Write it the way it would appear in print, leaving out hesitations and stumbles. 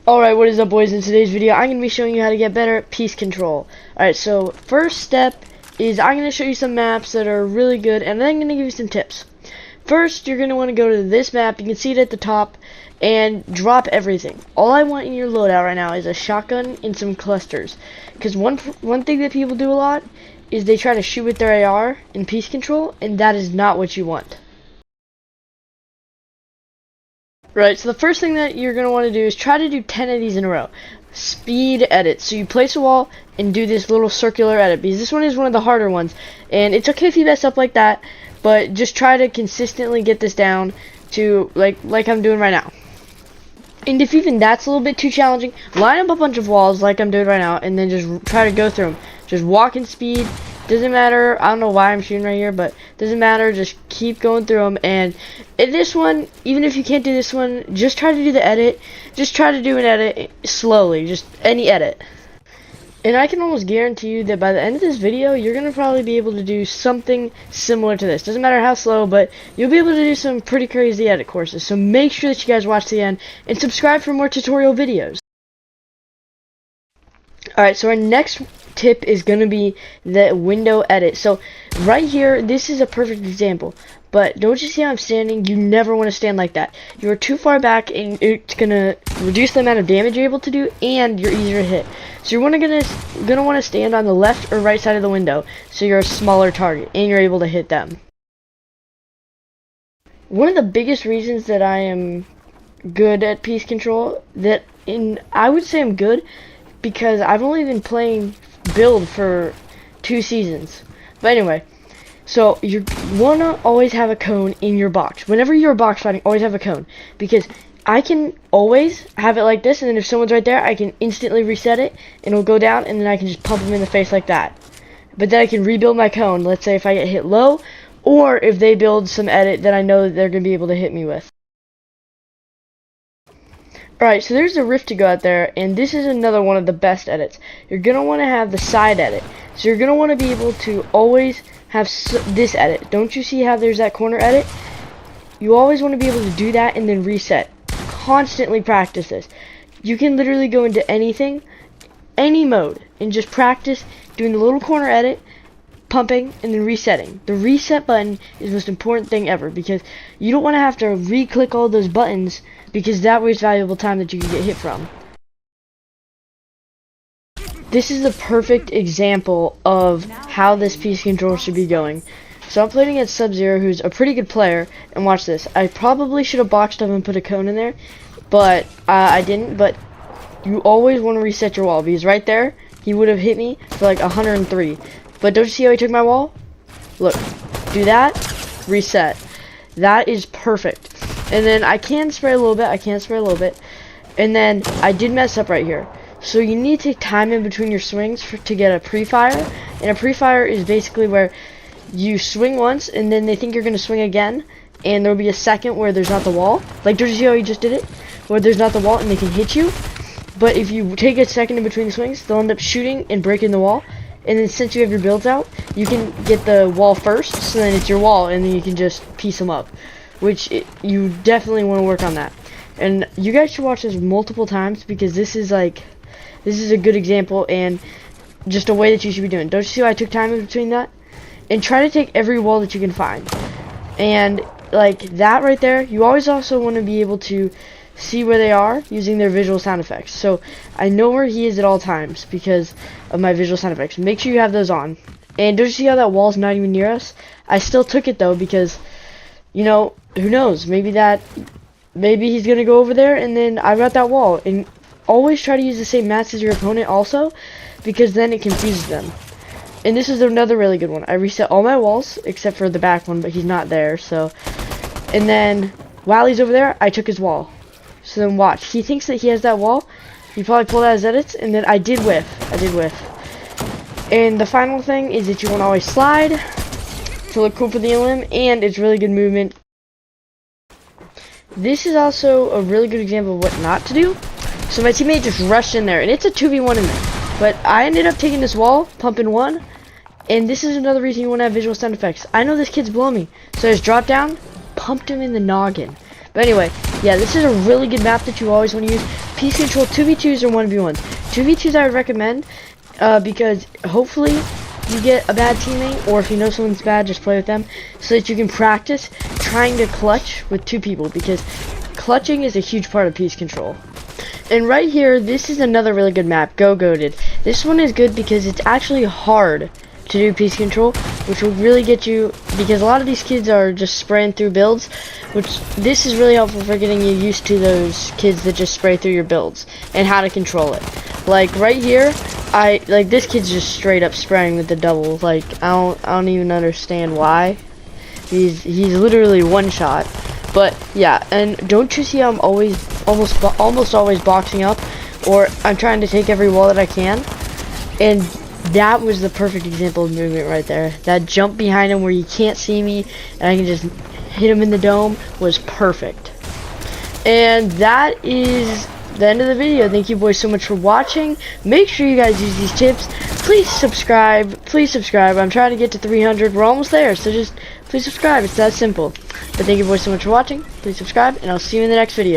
Alright, what is up, boys? In today's video, I'm going to be showing you how to get better at piece control. Alright, so first step is I'm going to show you some maps that are really good, and then I'm going to give you some tips. First, you're going to want to go to this map. You can see it at the top, and drop everything. All I want in your loadout right now is a shotgun and some clusters. Because one thing that people do a lot is they try to shoot with their AR in piece control, and that is not what you want. Right, so the first thing that you're going to want to do is try to do 10 of these in a row. Speed edit. So you place a wall and do this little circular edit, because this one is one of the harder ones. And it's okay if you mess up like that, but just try to consistently get this down to like I'm doing right now. And if even that's a little bit too challenging, line up a bunch of walls like I'm doing right now, and then just try to go through them. Just walk in speed. Doesn't matter. I don't know why I'm shooting right here, but doesn't matter. Just keep going through them. And in this one, even if you can't do this one, just try to do the edit. Just try to do an edit slowly. Just any edit. And I can almost guarantee you that by the end of this video, you're going to probably be able to do something similar to this. Doesn't matter how slow, but you'll be able to do some pretty crazy edit courses. So make sure that you guys watch the end and subscribe for more tutorial videos. Alright, so our next tip is going to be the window edit. So right here, this is a perfect example. But don't you see how I'm standing? You never want to stand like that. You're too far back, and it's going to reduce the amount of damage you're able to do, and you're easier to hit. So you're gonna want to stand on the left or right side of the window, so you're a smaller target, and you're able to hit them. One of the biggest reasons that I am good at piece control, I would say I'm good, because I've only been playing build for 2 seasons. But anyway, so you wanna always have a cone in your box. Whenever you're box fighting, always have a cone, because I can always have it like this, and then if someone's right there, I can instantly reset it, and it'll go down, and then I can just pump them in the face like that. But then I can rebuild my cone, let's say if I get hit low, or if they build some edit that I know that they're going to be able to hit me with. Alright, so there's a rift to go out there, and this is another one of the best edits. You're going to want to have the side edit. So you're going to want to be able to always have this edit. Don't you see how there's that corner edit? You always want to be able to do that and then reset. Constantly practice this. You can literally go into anything, any mode, and just practice doing the little corner edit, pumping, and then resetting. The reset button is the most important thing ever, because you don't want to have to re-click all those buttons, because that wastes valuable time that you can get hit from. This is the perfect example of how this piece control should be going. So I'm playing against Sub-Zero, who's a pretty good player, and watch this. I probably should have boxed up and put a cone in there, but I didn't. But you always want to reset your wall, because right there, he would have hit me for like 103. But don't you see how he took my wall? Look, do that, reset. That is perfect. And then I can spray a little bit, and then I did mess up right here. So you need to take time in between your swings to get a pre-fire, and a pre-fire is basically where you swing once, and then they think you're going to swing again, and there'll be a second where there's not the wall. Like, don't you see how he just did it? Where there's not the wall, and they can hit you. But if you take a second in between the swings, they'll end up shooting and breaking the wall. And then since you have your builds out, you can get the wall first, so then it's your wall, and then you can just piece them up. You definitely want to work on that. And you guys should watch this multiple times, because this is a good example, and just a way that you should be doing. Don't you see how I took time in between that? And try to take every wall that you can find. And like that right there, you always also want to be able to see where they are using their visual sound effects. So I know where he is at all times because of my visual sound effects. Make sure you have those on. And don't you see how that wall's not even near us? I still took it though, because, you know, who knows? Maybe he's gonna go over there, and then I got that wall. And always try to use the same mats as your opponent also, because then it confuses them. And this is another really good one. I reset all my walls except for the back one, but he's not there. So, and then while he's over there, I took his wall. So then watch. He thinks that he has that wall. He probably pulled out his edits, and then I did whiff. And the final thing is that you want to always slide to look cool for the limb, and it's really good movement. This is also a really good example of what not to do. So my teammate just rushed in there, and it's a 2v1 in there. But I ended up taking this wall, pumping one. And this is another reason you want to have visual sound effects. I know this kid's below me, so I just dropped down, pumped him in the noggin. But anyway, yeah, this is a really good map that you always want to use. Piece control 2v2s or 1v1s. 2v2s I would recommend because hopefully you get a bad teammate, or if you know someone's bad, just play with them so that you can practice trying to clutch with 2 people, because clutching is a huge part of piece control. And right here, this is another really good map, Go Goated. This one is good because it's actually hard to do piece control, which will really get you, because a lot of these kids are just spraying through builds, which this is really helpful for getting you used to those kids that just spray through your builds and how to control it. Like right here, this kid's just straight up spraying with the double. Like I don't even understand why. He's literally one shot. But yeah, and don't you see I'm almost always boxing up, or I'm trying to take every wall that I can, and that was the perfect example of movement right there. That jump behind him where you can't see me and I can just hit him in the dome was perfect. And that is the end of the video. Thank you boys so much for watching. Make sure you guys use these tips. Please subscribe. I'm trying to get to 300. We're almost there, so just please subscribe. It's that simple. But thank you boys so much for watching. Please subscribe, and I'll see you in the next video.